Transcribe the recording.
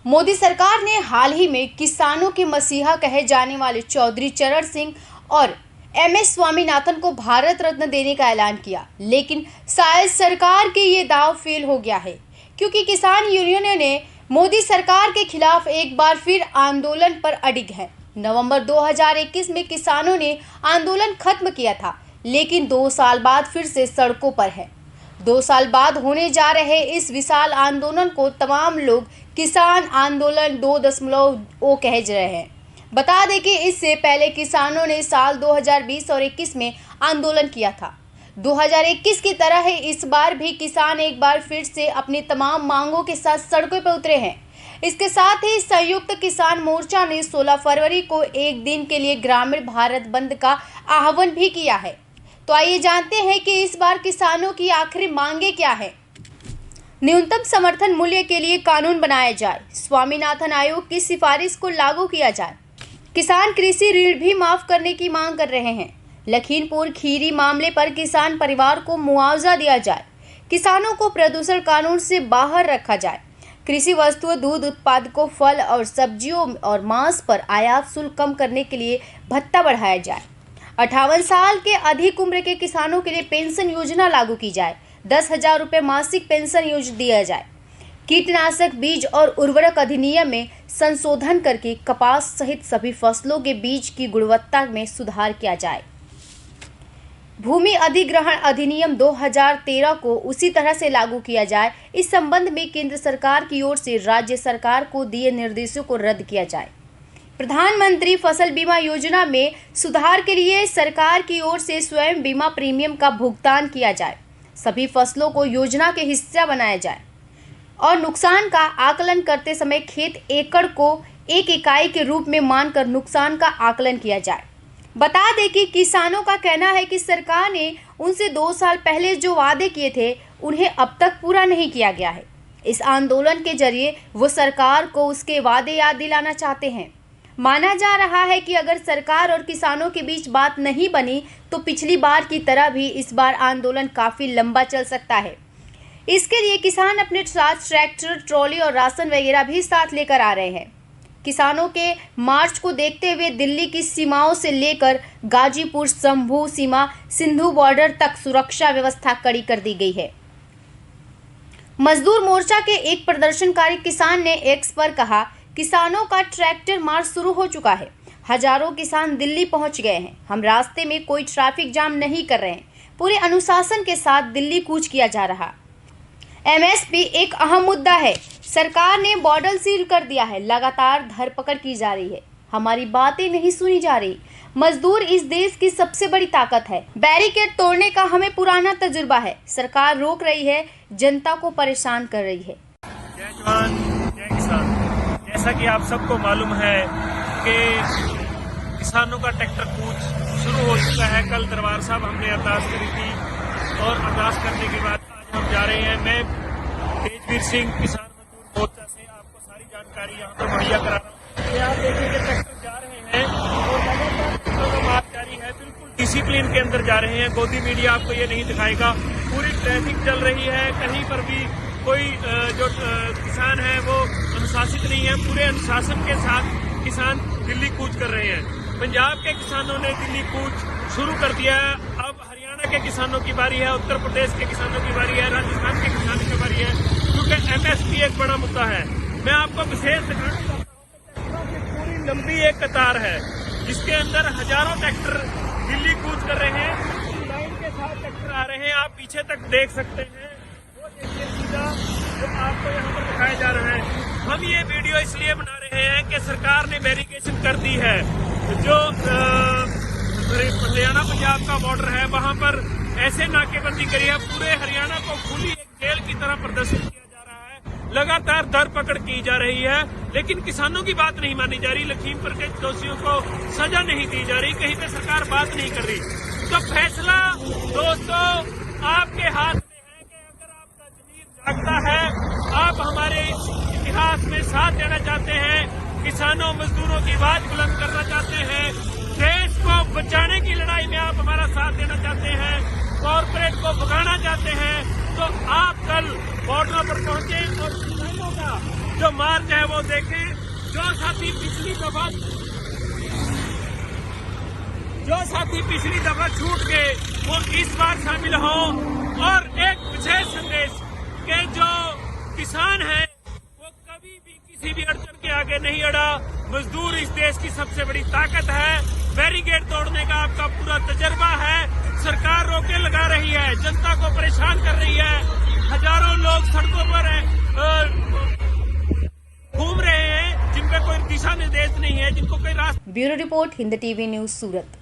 मोदी सरकार ने हाल ही में किसानों के मसीहा कहे जाने वाले चौधरी चरण सिंह और एमएस स्वामीनाथन को भारत रत्न देने का ऐलान किया, लेकिन शायद सरकार के ये दाव फेल हो गया है, क्योंकि किसान यूनियनों ने मोदी सरकार के खिलाफ एक बार फिर आंदोलन पर अडिग है। नवंबर 2021 में किसानों ने आंदोलन खत्म किया था, लेकिन 2 साल बाद फिर से सड़कों पर है। 2 साल बाद होने जा रहे इस विशाल आंदोलन को तमाम लोग किसान आंदोलन 2.0 कह रहे हैं। बता दें कि इससे पहले किसानों ने साल 2020 और 21 में आंदोलन किया था। 2021 की तरह ही इस बार भी किसान एक बार फिर से अपनी तमाम मांगों के साथ सड़कों पर उतरे हैं। इसके साथ ही संयुक्त किसान मोर्चा ने 16 फरवरी को एक दिन के लिए ग्रामीण भारत बंद का आह्वान भी किया है। तो आइए जानते हैं कि इस बार किसानों की आखिरी मांगे क्या है। न्यूनतम समर्थन मूल्य के लिए कानून बनाया जाए, स्वामीनाथन आयोग की सिफारिश को लागू किया जाए, किसान कृषि ऋण भी माफ करने की मांग कर रहे हैं, लखीमपुर खीरी मामले पर किसान परिवार को मुआवजा दिया जाए, किसानों को प्रदूषण कानून से बाहर रखा जाए, कृषि वस्तुओं दूध उत्पादकों फल और सब्जियों और मांस पर आयात शुल्क कम करने के लिए भत्ता बढ़ाया जाए, 58 साल के अधिक उम्र के किसानों के लिए पेंशन योजना लागू की जाए, 10,000 रुपये मासिक पेंशन योजना दिया जाए, कीटनाशक बीज और उर्वरक अधिनियम में संशोधन करके कपास सहित सभी फसलों के बीज की गुणवत्ता में सुधार किया जाए, भूमि अधिग्रहण अधिनियम 2013 को उसी तरह से लागू किया जाए। इस संबंध में केंद्र सरकार की ओर से राज्य सरकार को दिए निर्देशों को रद्द किया जाए। प्रधानमंत्री फसल बीमा योजना में सुधार के लिए सरकार की ओर से स्वयं बीमा प्रीमियम का भुगतान किया जाए, सभी फसलों को योजना के हिस्सा बनाया जाए और नुकसान का आकलन करते समय खेत एकड़ को एक इकाई के रूप में मानकर नुकसान का आकलन किया जाए। बता दें कि किसानों का कहना है कि सरकार ने उनसे 2 साल पहले जो वादे किए थे उन्हें अब तक पूरा नहीं किया गया है। इस आंदोलन के जरिए वो सरकार को उसके वादे याद दिलाना चाहते हैं। माना जा रहा है कि अगर सरकार और किसानों के बीच बात नहीं बनी तो पिछली बार की तरह भी इस बार आंदोलन काफ़ी लंबा चल सकता है। इसके लिए किसान अपने साथ ट्रैक्टर, ट्रॉली और राशन वगैरह भी साथ लेकर आ रहे हैं। किसानों के मार्च को देखते हुए दिल्ली की सीमाओं से लेकर गाजीपुर शंभू सीमा सिंधु बॉर्डर तक सुरक्षा व्यवस्था कड़ी कर दी गई है। मजदूर मोर्चा के एक प्रदर्शनकारी किसान ने एक्स पर कहा, किसानों का ट्रैक्टर मार्च शुरू हो चुका है, हजारों किसान दिल्ली पहुंच गए हैं, हम रास्ते में कोई ट्रैफिक जाम नहीं कर रहे हैं, पूरे अनुशासन के साथ दिल्ली कूच किया जा रहा। एमएसपी एक अहम मुद्दा है, सरकार ने बॉर्डर सील कर दिया है, लगातार धरपकड़ की जा रही है, हमारी बातें नहीं सुनी जा रही। मजदूर इस देश की सबसे बड़ी ताकत है, बैरिकेड तोड़ने का हमें पुराना तजुर्बा है, सरकार रोक रही है, जनता को परेशान कर रही है। जय जवान जय किसान। जैसा कि आप सबको मालूम है कि किसानों का ट्रैक्टर कूच शुरू हो चुका है। कल दरबार साहब हमने अरदास करी थी और अरदास करने के बाद आज हम जा रहे हैं। मैं तेजवीर सिंह किसान मजदूर मोर्चा से आपको सारी जानकारी यहाँ पर मुहैया करा रहा हूँ। आप देखेंगे ट्रैक्टर जा रहे हैं और लगातार का मार्च जारी है, बिल्कुल डिसिप्लिन के अंदर जा रहे हैं। गोदी मीडिया आपको ये नहीं दिखाएगा, पूरी ट्रैफिक चल रही है, कहीं पर भी कोई जो किसान है वो अनुशासित नहीं है। पूरे अनुशासन के साथ किसान दिल्ली कूच कर रहे हैं। पंजाब के किसानों ने दिल्ली कूच शुरू कर दिया है। अब हरियाणा के किसानों की बारी है, उत्तर प्रदेश के किसानों की बारी है, राजस्थान के किसानों की बारी है, क्योंकि एमएसपी एक बड़ा मुद्दा है। मैं आपको विशेष दिखाना चाहता हूँ कि पूरी लंबी एक कतार है जिसके अंदर हजारों ट्रैक्टर दिल्ली कूच कर रहे हैं। लाइन के साथ ट्रैक्टर आ रहे हैं, आप पीछे तक देख सकते हैं। जो आपको यहाँ पर दिखाया जा रहा है। हम ये वीडियो इसलिए बना रहे हैं कि सरकार ने बैरिकेशन कर दी है। जो हरियाणा पंजाब का बॉर्डर है वहाँ पर ऐसे नाकेबंदी करी है, पूरे हरियाणा को खुली एक जेल की तरह प्रदर्शित किया जा रहा है। लगातार धरपकड़ की जा रही है, लेकिन किसानों की बात नहीं मानी जा रही। लखीमपुर के दोषियों को सजा नहीं दी जा रही, कहीं पे सरकार बात नहीं कर रही। तो फैसला दोस्तों आपके हाथ लगता है। आप हमारे इतिहास में साथ देना चाहते हैं, किसानों मजदूरों की आवाज बुलंद करना चाहते हैं, देश को बचाने की लड़ाई में आप हमारा साथ देना चाहते हैं, कॉर्पोरेट को भगाना चाहते हैं, तो आप कल बॉर्डर पर पहुंचे और किसानों का जो मार्च है वो देखें। जो साथी पिछली दफा छूट गए वो इस बार शामिल हो। और एक विशेष संदेश के जो किसान है वो कभी भी किसी भी अड़चन के आगे नहीं अड़ा। मजदूर इस देश की सबसे बड़ी ताकत है। बैरिकेड तोड़ने का आपका पूरा तजर्बा है। सरकार रोके लगा रही है, जनता को परेशान कर रही है। हजारों लोग सड़कों पर घूम रहे हैं जिन पे कोई दिशा निर्देश नहीं है, जिनको कोई रास्ता। Bureau report, Hind TV news, सूरत।